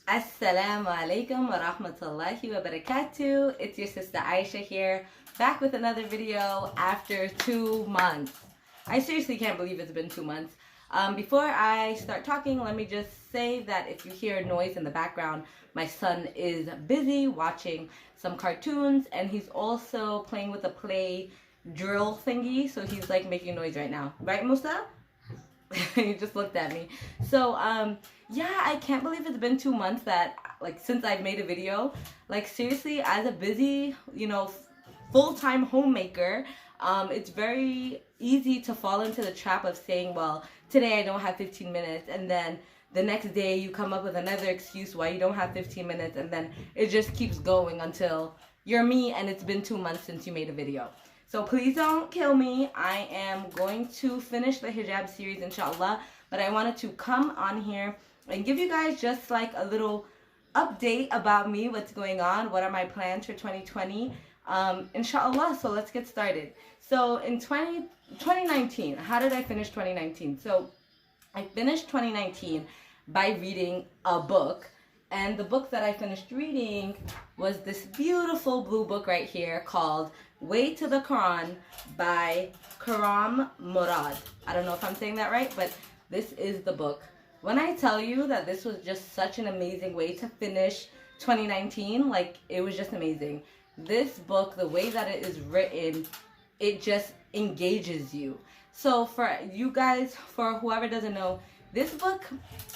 Assalamu alaikum wa rahmatullahi wa barakatuh. It's your sister Aisha here, back with another video after 2 months. I seriously can't believe it's been 2 months. Before I start talking, let me just say that if you hear noise in the background, my son is busy watching some cartoons and he's also playing with a play drill thingy, so he's like making noise right now. Right, Musa? He just looked at me. So yeah, I can't believe it's been 2 months that since I've made a video. Like seriously, as a busy, full-time homemaker, it's very easy to fall into the trap of saying, well, today I don't have 15 minutes, and then the next day you come up with another excuse why you don't have 15 minutes, and then it just keeps going until you're me and it's been 2 months since you made a video. So please don't kill me. I am going to finish the hijab series, inshallah, but I wanted to come on here and give you guys just like a little update about me, what's going on, what are my plans for 2020, inshallah. So let's get started. So in 2019, how did I finish 2019? So I finished 2019 by reading a book, and the book that I finished reading was this beautiful blue book right here called Way to the Quran by Khurram Murad. I don't know if I'm saying that right, but this is the book. When I tell you that this was just such an amazing way to finish 2019, it was just amazing. This book, the way that it is written, it just engages you. So for you guys, for whoever doesn't know, this book,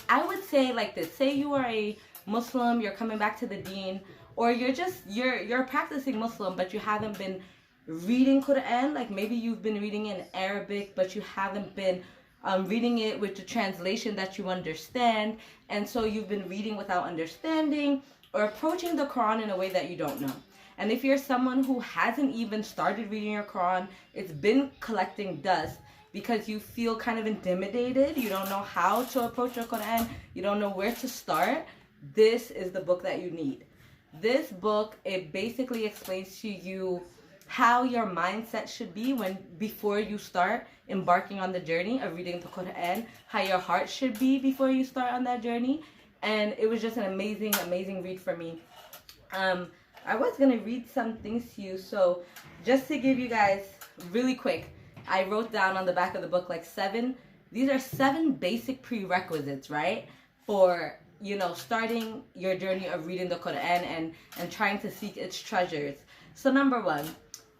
I would say like this. Say you are a Muslim, you're coming back to the deen, or you're practicing Muslim, but you haven't been reading Quran. Like maybe you've been reading it in Arabic, but you haven't been reading it with the translation that you understand, and so you've been reading without understanding or approaching the Quran in a way that you don't know. And if you're someone who hasn't even started reading your Quran, it's been collecting dust because you feel kind of intimidated, you don't know how to approach your Quran, you don't know where to start, this is the book that you need. This book, it basically explains to you how your mindset should be before you start embarking on the journey of reading the Quran, how your heart should be before you start on that journey. And it was just an amazing, amazing read for me. I was going to read some things to you, so just to give you guys really quick, I wrote down on the back of the book these are 7 basic prerequisites, right, for starting your journey of reading the Quran and trying to seek its treasures. So number 1,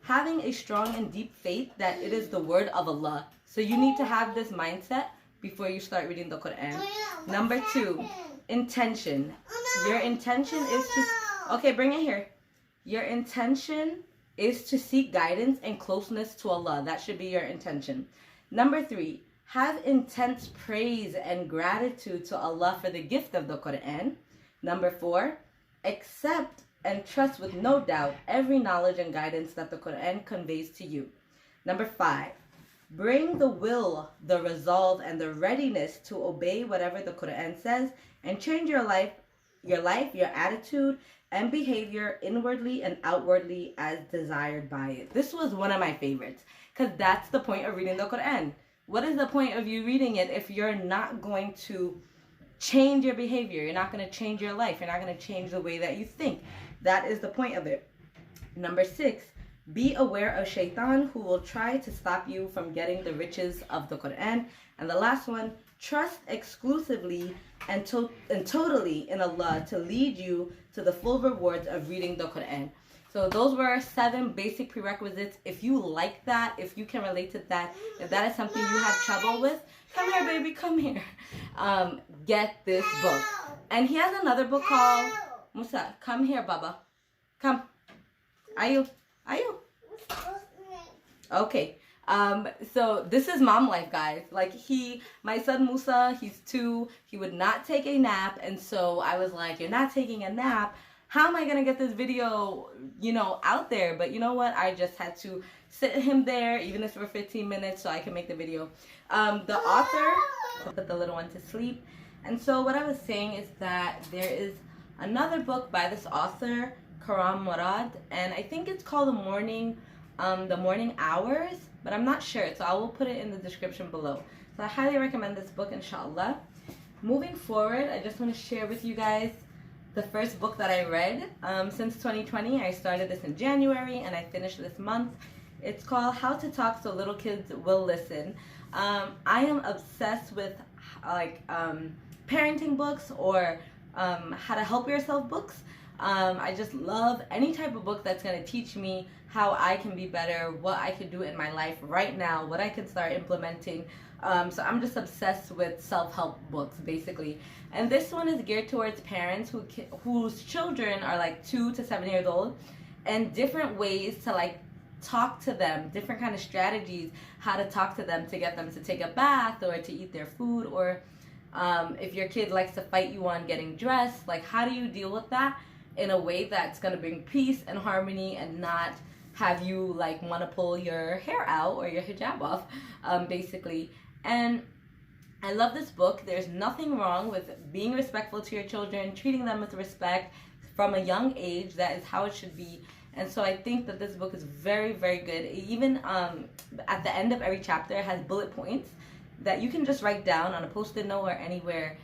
having a strong and deep faith that it is the word of Allah. So you need to have this mindset before you start reading the Quran. Number 2, intention. Your intention is to... Okay, bring it here. Your intention is to seek guidance and closeness to Allah. That should be your intention. Number 3, have intense praise and gratitude to Allah for the gift of the Quran. Number 4, accept and trust with no doubt every knowledge and guidance that the Quran conveys to you. Number 5, bring the will, the resolve, and the readiness to obey whatever the Quran says and change your life, your attitude, and behavior inwardly and outwardly as desired by it. This was one of my favorites because that's the point of reading the Quran. What is the point of you reading it if you're not going to change your behavior? You're not going to change your life. You're not going to change the way that you think. That is the point of it. Number 6, be aware of shaitan who will try to stop you from getting the riches of the Quran. And the last one, trust exclusively and totally in Allah to lead you to the full rewards of reading the Quran. So those were 7 basic prerequisites. If you like that, if you can relate to that, if that is something you have trouble with, come here, baby, come here. Get this book. And he has another book called... Musa, come here, Baba. Come. Ayu. Okay. So this is mom life, guys. My son Musa, he's 2. He would not take a nap. And so I was like, you're not taking a nap. How am I going to get this video, out there? But you know what? I just had to sit him there, even if for 15 minutes, so I can make the video. The author put the little one to sleep. And so what I was saying is that there is another book by this author, Khurram Murad, and I think it's called The Morning Hours, but I'm not sure, so I will put it in the description below. So I highly recommend this book, inshallah. Moving forward, I just want to share with you guys the first book that I read since 2020. I started this in January and I finished this month. It's called How to Talk So Little Kids Will Listen. I am obsessed with parenting books or how to help yourself books. I just love any type of book that's going to teach me how I can be better, what I can do in my life right now, what I can start implementing. So I'm just obsessed with self-help books, basically. And this one is geared towards parents whose children are like 2 to 7 years old, and different ways to like talk to them, different kind of strategies, how to talk to them to get them to take a bath or to eat their food, or if your kid likes to fight you on getting dressed, like how do you deal with that in a way that's going to bring peace and harmony and not have you like want to pull your hair out or your hijab off, basically. And I love this book. There's nothing wrong with being respectful to your children, treating them with respect from a young age. That is how it should be. And so I think that this book is very, very good. Even at the end of every chapter, it has bullet points that you can just write down on a post-it note or anywhere.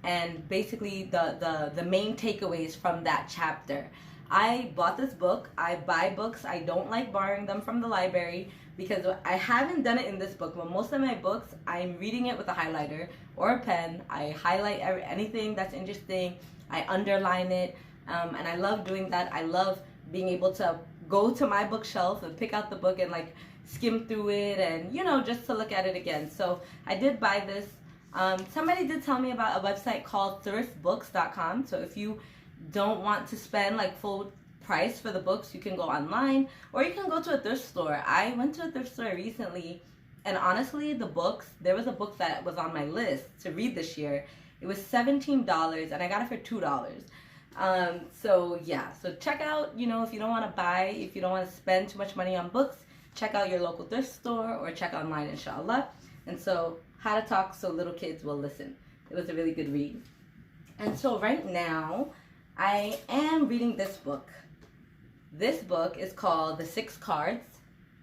And basically the main takeaways from that chapter. I bought this book. I buy books. I don't like borrowing them from the library because I haven't done it in this book, but most of my books, I'm reading it with a highlighter or a pen. I highlight anything that's interesting. I underline it, and I love doing that. I love being able to go to my bookshelf and pick out the book and like skim through it and, you know, just to look at it again. So I did buy this. Somebody did tell me about a website called thriftbooks.com. So if you don't want to spend like full price for the books, you can go online or you can go to a thrift store. I went to a thrift store recently, and honestly, the books, there was a book that was on my list to read this year. It was $17 and I got it for $2. So yeah, so check out, you know, if you don't want to buy, if you don't want to spend too much money on books, check out your local thrift store or check online, inshallah. And so How to Talk So Little Kids Will Listen. It was a really good read. And so right now I am reading this book. This book is called The 6 Cards,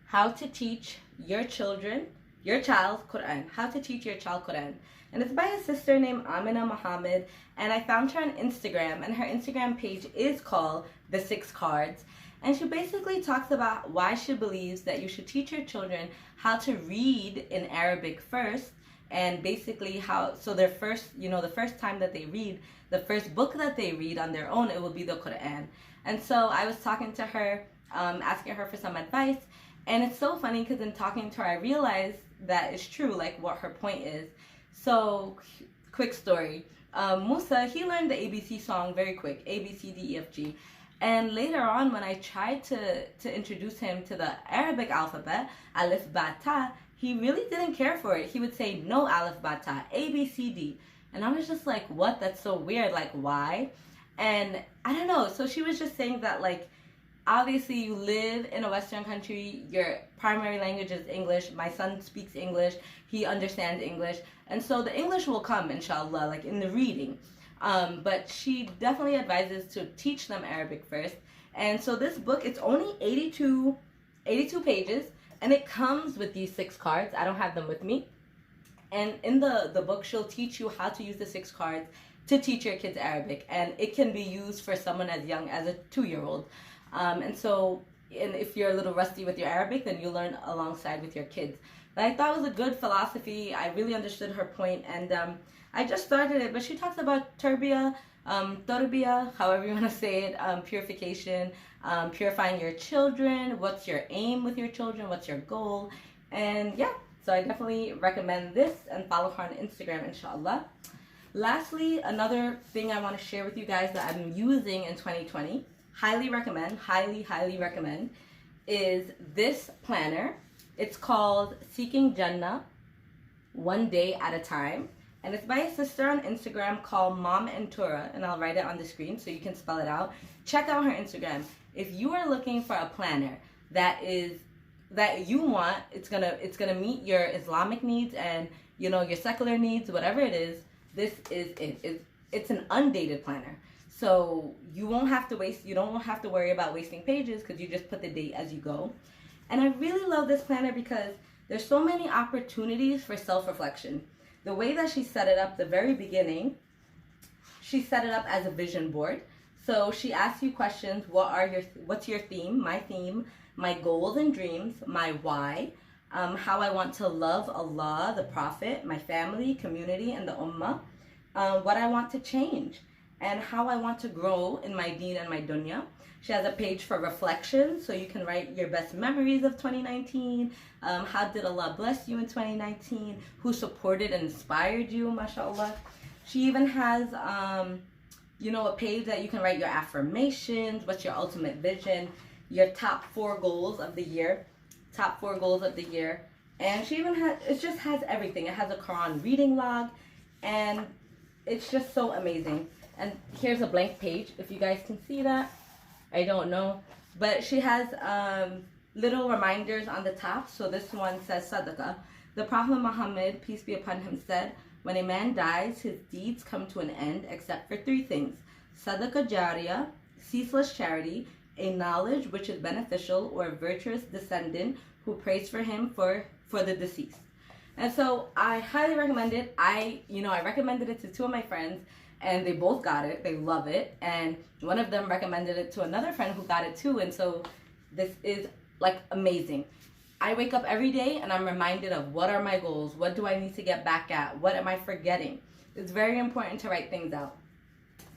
How to Teach Your Child Quran. How to Teach Your Child Quran. And it's by a sister named Amina Muhammad, and I found her on Instagram, and her Instagram page is called The 6 Cards. And she basically talks about why she believes that you should teach your children how to read in Arabic first, and basically how, so their first, you know, the first time that they read, the first book that they read on their own, it will be the Quran. And so I was talking to her, asking her for some advice, and it's so funny because in talking to her, I realized that it's true, like what her point is. So, quick story. Musa, he learned the ABC song very quick, A, B, C, D, E, F, G. And later on, when I tried to introduce him to the Arabic alphabet, Alif, Ba, Ta, he really didn't care for it. He would say, no Alif, Ba, Ta, A, B, C, D. And I was just like, what? That's so weird. Like, why? And I don't know. So she was just saying that, like, obviously you live in a Western country. Your primary language is English. My son speaks English. He understands English. And so the English will come, inshallah, like in the reading. But she definitely advises to teach them Arabic first. And so this book, it's only 82 pages. And it comes with these 6 cards. I don't have them with me. And in the book, she'll teach you how to use the 6 cards to teach your kids Arabic. And it can be used for someone as young as a 2-year-old. And if you're a little rusty with your Arabic, then you learn alongside with your kids. But I thought it was a good philosophy. I really understood her point, and I just started it. But she talks about tarbiyah, however you want to say it, purification, purifying your children. What's your aim with your children? What's your goal? And yeah, so I definitely recommend this, and follow her on Instagram, inshallah. Lastly, another thing I want to share with you guys that I'm using in 2020, highly recommend, highly recommend, is this planner. It's called Seeking Jannah, One Day at a Time. And it's by a sister on Instagram called Mom and Tura, and I'll write it on the screen so you can spell it out. Check out her Instagram. If you are looking for a planner that you want, it's gonna meet your Islamic needs and, you know, your secular needs, whatever it is, this is it. It's an undated planner. So you don't have to worry about wasting pages because you just put the date as you go. And I really love this planner because there's so many opportunities for self-reflection. The way that she set it up, the very beginning, she set it up as a vision board. So she asks you questions. What's your theme? My theme, my goals and dreams, my why, how I want to love Allah, the Prophet, my family, community, and the Ummah, what I want to change, and how I want to grow in my deen and my dunya. She has a page for reflection, so you can write your best memories of 2019. How did Allah bless you in 2019? Who supported and inspired you, mashallah. She even has, a page that you can write your affirmations, what's your ultimate vision, your top 4 goals of the year, And she even it just has everything. It has a Quran reading log, and it's just so amazing. And here's a blank page, if you guys can see that. I don't know. But she has little reminders on the top. So this one says Sadaqah. The Prophet Muhammad, peace be upon him, said, when a man dies, his deeds come to an end except for 3 things. Sadaqah Jariyah, ceaseless charity, a knowledge which is beneficial, or a virtuous descendant who prays for him for the deceased. And so I highly recommend it. I recommended it to 2 of my friends, and they both got it. They love it. And one of them recommended it to another friend who got it too. And so this is like amazing. I wake up every day and I'm reminded of what are my goals? What do I need to get back at? What am I forgetting? It's very important to write things out.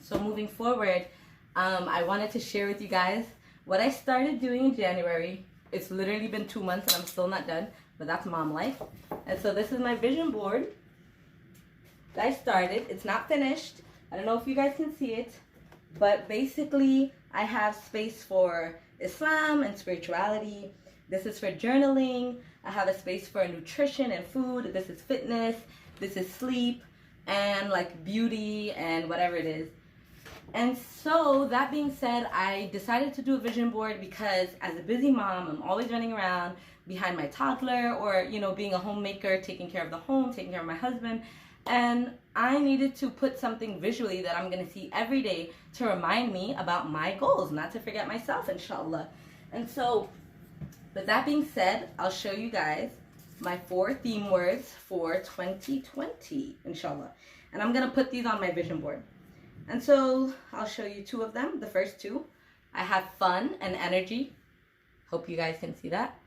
So moving forward, I wanted to share with you guys what I started doing in January. It's literally been 2 months and I'm still not done, but that's mom life. And so this is my vision board that I started. It's not finished. I don't know if you guys can see it, but basically I have space for Islam and spirituality. This is for journaling. I have a space for nutrition and food. This is fitness. This is sleep and like beauty and whatever it is. And so that being said, I decided to do a vision board because as a busy mom, I'm always running around behind my toddler, or, being a homemaker, taking care of the home, taking care of my husband. And I needed to put something visually that I'm going to see every day to remind me about my goals, not to forget myself, inshallah. And so with that being said, I'll show you guys my 4 theme words for 2020, inshallah. And I'm going to put these on my vision board. And so I'll show you 2 of them. The first 2, I have fun and energy. Hope you guys can see that.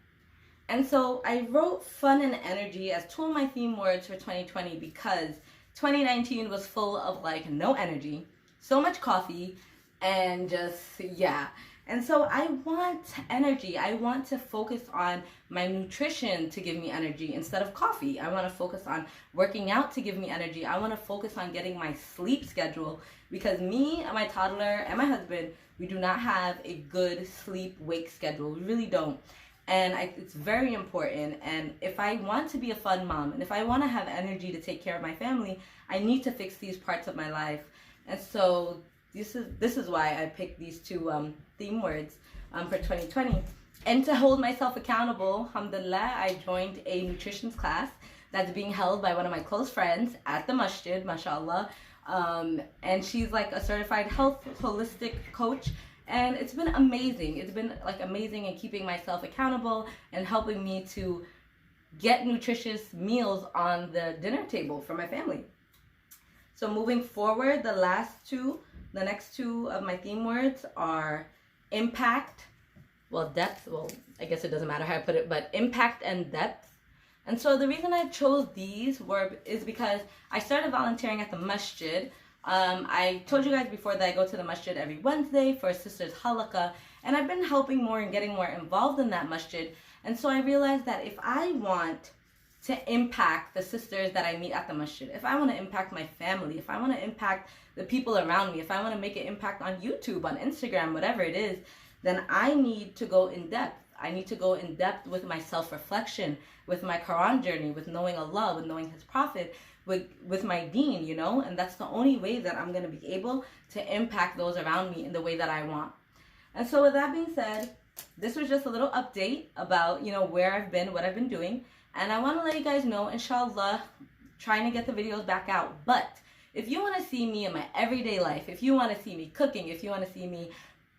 And so I wrote fun and energy as 2 of my theme words for 2020 because 2019 was full of like no energy, so much coffee, and just, yeah. And so I want energy. I want to focus on my nutrition to give me energy instead of coffee. I want to focus on working out to give me energy. I want to focus on getting my sleep schedule because me and my toddler and my husband, we do not have a good sleep-wake schedule. We really don't. And it's very important. And if I want to be a fun mom, and if I want to have energy to take care of my family, I need to fix these parts of my life. And so this is why I picked these 2 theme words for 2020. And to hold myself accountable, alhamdulillah, I joined a nutrition class that's being held by one of my close friends at the masjid, mashallah. And she's like a certified health holistic coach. And it's been amazing. It's been like amazing in keeping myself accountable and helping me to get nutritious meals on the dinner table for my family. So moving forward, the next 2 of my theme words are impact, depth, I guess it doesn't matter how I put it, but impact and depth. And so the reason I chose these is because I started volunteering at the masjid. I told you guys before that I go to the masjid every Wednesday for a sister's halaqah, and I've been helping more and getting more involved in that masjid. And so I realized that if I want to impact the sisters that I meet at the masjid, if I want to impact my family, if I want to impact the people around me, if I want to make an impact on YouTube, on Instagram, whatever it is, then I need to go in depth. I need to go in depth with my self-reflection, with my Quran journey, with knowing Allah, with knowing His Prophet, with my deen, and that's the only way that I'm going to be able to impact those around me in the way that I want. And so with that being said, this was just a little update about, where I've been, what I've been doing. And I want to let you guys know, inshallah, trying to get the videos back out. But if you want to see me in my everyday life, if you want to see me cooking, if you want to see me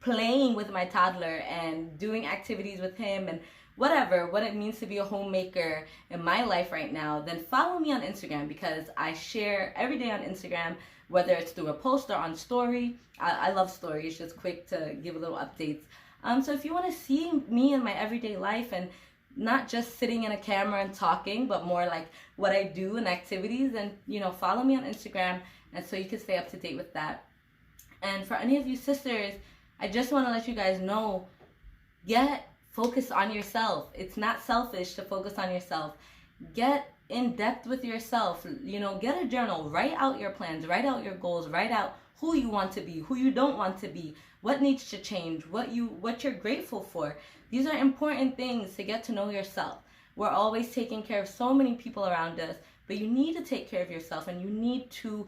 playing with my toddler and doing activities with him and whatever, what it means to be a homemaker in my life right now, then follow me on Instagram because I share every day on Instagram whether it's through a post or on story. I love stories, just quick to give a little updates. So if you want to see me in my everyday life and not just sitting in a camera and talking, but more like what I do and activities, and follow me on Instagram, and so you can stay up to date with that. And for any of you sisters, I just want to let you guys know, get focused on yourself. It's not selfish to focus on yourself. Get in depth with yourself. Get a journal, write out your plans, write out your goals, write out who you want to be, who you don't want to be, what needs to change, what you're grateful for. These are important things to get to know yourself. We're always taking care of so many people around us, but you need to take care of yourself, and you need to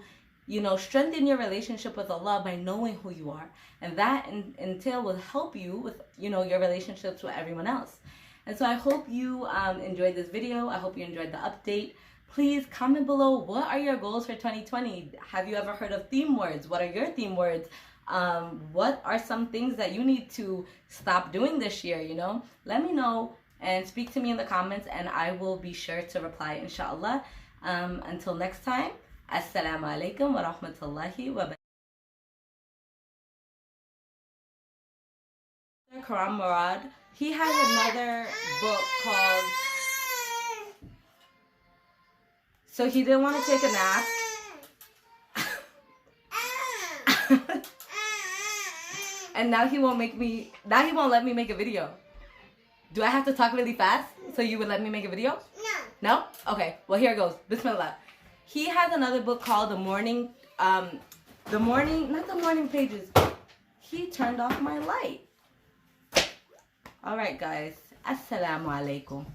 strengthen your relationship with Allah by knowing who you are. And that entail will help you with, your relationships with everyone else. And so I hope you enjoyed this video. I hope you enjoyed the update. Please comment below, what are your goals for 2020? Have you ever heard of theme words? What are your theme words? What are some things that you need to stop doing this year, Let me know and speak to me in the comments, and I will be sure to reply, inshallah. Until next time, Assalam alaikum wa rahmatullahi wa barakatuh. Khurram Murad, he has another book called... So he didn't want to take a nap. And now he won't let me make a video. Do I have to talk really fast so you would let me make a video? No. No? Okay. Well, here it goes. Bismillah. He has another book called not the morning pages. He turned off my light. All right, guys. Assalamu alaikum.